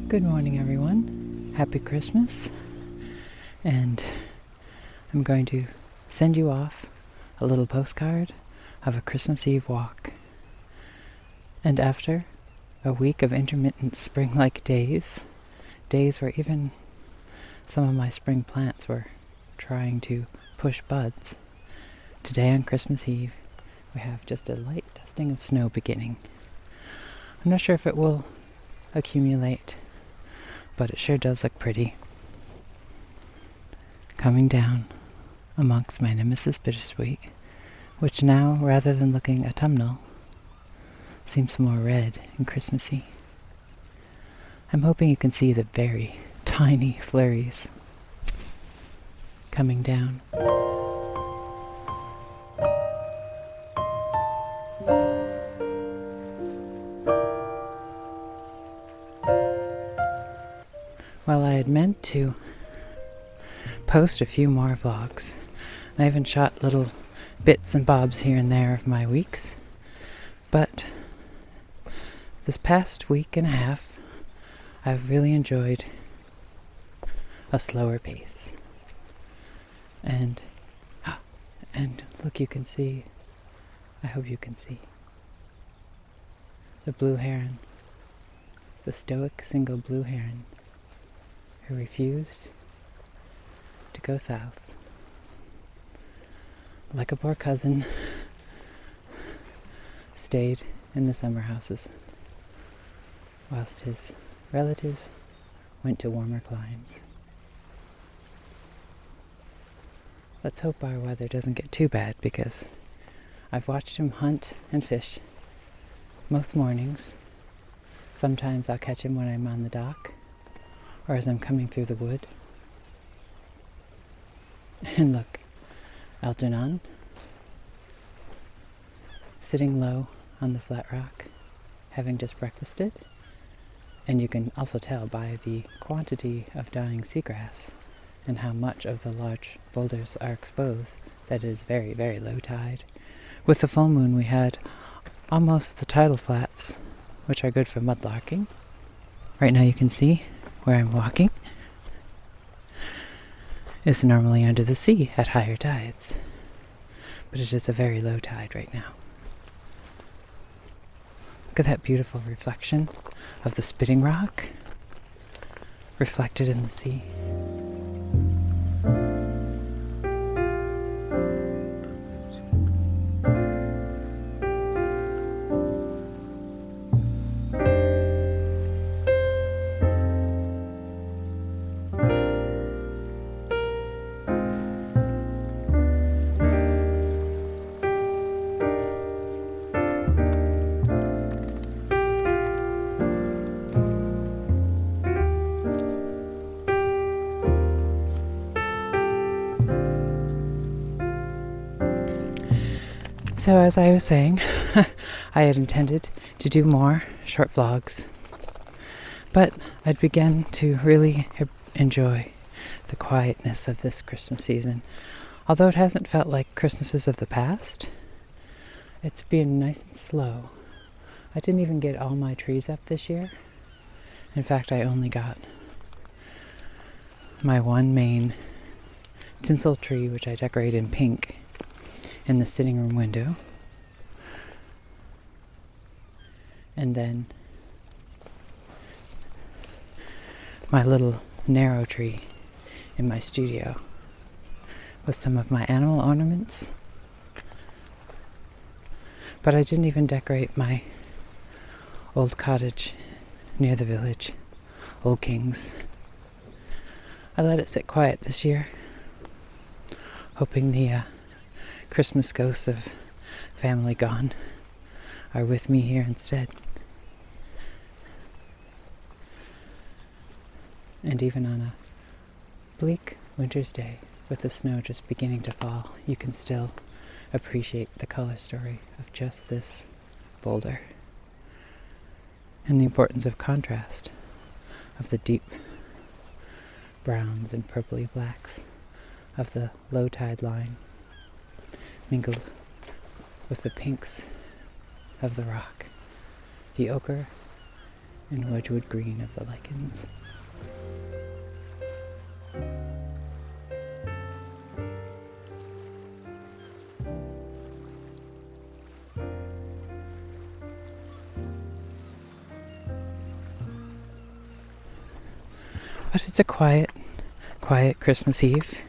Good morning, everyone. Happy Christmas. And I'm going to send you off a little postcard of a Christmas Eve walk. And after a week of intermittent spring-like days where even some of my spring plants were trying to push buds, today on Christmas Eve we have just a light dusting of snow beginning. I'm not sure if it will accumulate, but it sure does look pretty. Coming down amongst my nemesis bittersweet, which now, rather than looking autumnal, seems more red and Christmassy. I'm hoping you can see the very tiny flurries coming down. Well, I had meant to post a few more vlogs, and I even shot little bits and bobs here and there of my weeks, but this past week and a half I've really enjoyed a slower pace. And look, you can see, I hope you can see, the blue heron, the stoic single blue heron who refused to go south. Like a poor cousin, stayed in the summer houses whilst his relatives went to warmer climes. Let's hope our weather doesn't get too bad, because I've watched him hunt and fish most mornings. Sometimes I'll catch him when I'm on the dock or as I'm coming through the wood. And look, Algernon, sitting low on the flat rock, having just breakfasted. And you can also tell by the quantity of dying seagrass and how much of the large boulders are exposed that it is very, very low tide. With the full moon we had almost the tidal flats, which are good for mudlarking. Right now you can see where I'm walking is normally under the sea at higher tides, but it is a very low tide right now. Look at that beautiful reflection of the spitting rock reflected in the sea. So as I was saying, I had intended to do more short vlogs, but I'd begun to really enjoy the quietness of this Christmas season. Although it hasn't felt like Christmases of the past, it's been nice and slow. I didn't even get all my trees up this year. In fact, I only got my one main tinsel tree, which I decorated in pink, in the sitting room window, and then my little narrow tree in my studio with some of my animal ornaments. But I didn't even decorate my old cottage near the village, Old Kings. I let it sit quiet this year, hoping the Christmas ghosts of family gone are with me here instead. And even on a bleak winter's day with the snow just beginning to fall, you can still appreciate the color story of just this boulder and the importance of contrast, of the deep browns and purpley blacks of the low tide line mingled with the pinks of the rock, the ochre and Wedgwood green of the lichens. But it's a quiet Christmas Eve.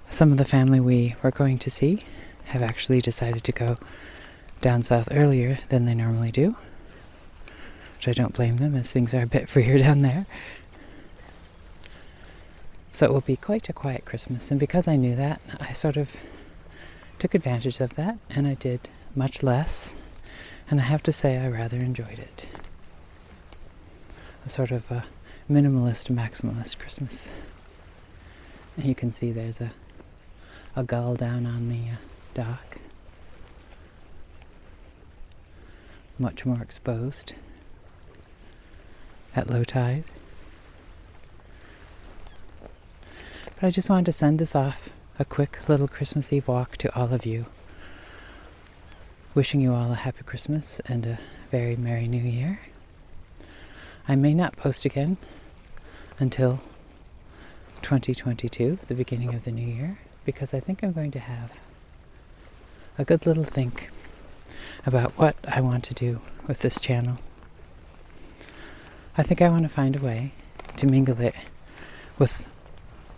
Some of the family we were going to see have actually decided to go down south earlier than they normally do, which I don't blame them, as things are a bit freer down there. So it will be quite a quiet Christmas, and because I knew that, I sort of took advantage of that, and I did much less, and I have to say I rather enjoyed it. A sort of a minimalist, maximalist Christmas. And you can see there's a gull down on the dock. Much more exposed at low tide. But I just wanted to send this off, a quick little Christmas Eve walk to all of you. Wishing you all a happy Christmas and a very Merry New Year. I may not post again until 2022, the beginning of the new year, because I think I'm going to have a good little think about what I want to do with this channel. I think I want to find a way to mingle it with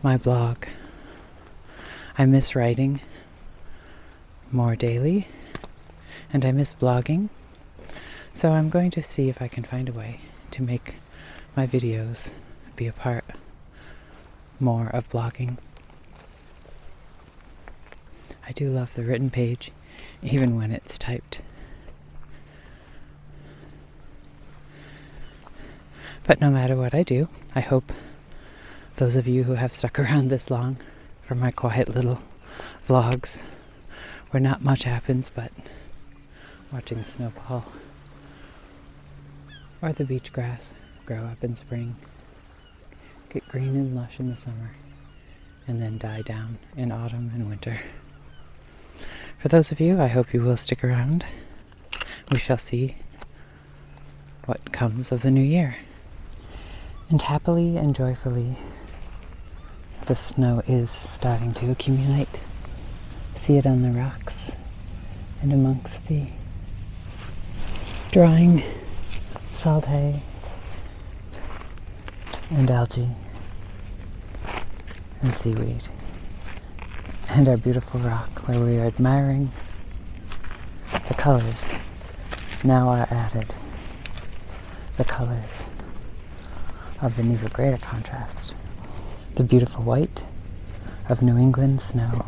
my blog. I miss writing more daily, and I miss blogging, so I'm going to see if I can find a way to make my videos be a part more of blogging. I do love the written page, even when it's typed. But no matter what I do, I hope those of you who have stuck around this long for my quiet little vlogs, where not much happens but watching the snowfall or the beach grass grow up in spring, get green and lush in the summer, and then die down in autumn and winter. For those of you, I hope you will stick around. We shall see what comes of the new year. And happily and joyfully, the snow is starting to accumulate. See it on the rocks and amongst the drying salt hay and algae and seaweed, and our beautiful rock where we are admiring the colors now are added, the colors of an even greater contrast, the beautiful white of New England snow.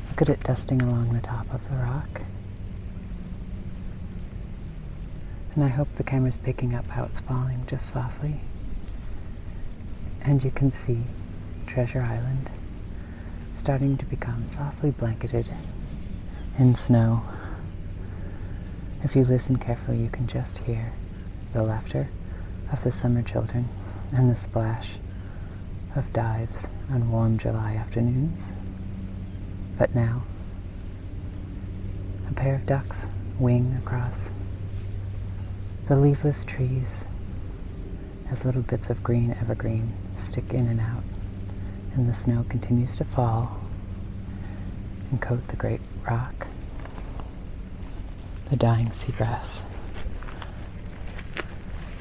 Look at it dusting along the top of the rock. And I hope the camera's picking up how it's falling just softly. And you can see Treasure Island starting to become softly blanketed in snow. If you listen carefully, you can just hear the laughter of the summer children and the splash of dives on warm July afternoons. But now, a pair of ducks wing across the leafless trees as little bits of green evergreen stick in and out, and the snow continues to fall and coat the great rock, the dying seagrass,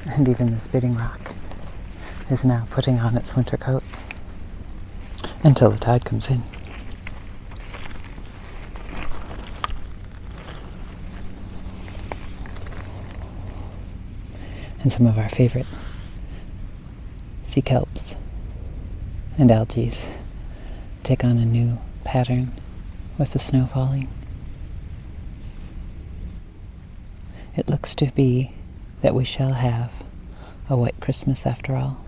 and even the spitting rock is now putting on its winter coat until the tide comes in. And some of our favorite sea kelps and algae take on a new pattern with the snow falling. It looks to be that we shall have a white Christmas after all.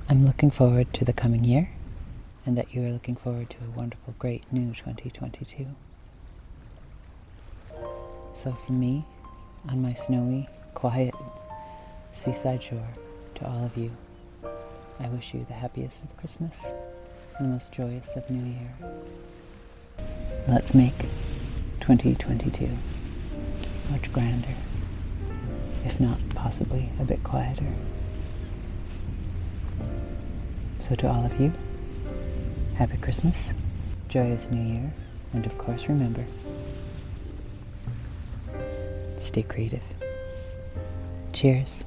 I'm looking forward to the coming year, and that you are looking forward to a wonderful, great new 2022. So from me, on my snowy, quiet seaside shore, to all of you, I wish you the happiest of Christmas and the most joyous of New Year. Let's make 2022 much grander, if not possibly a bit quieter. So to all of you, Happy Christmas, joyous New Year, and of course remember, stay creative. Cheers.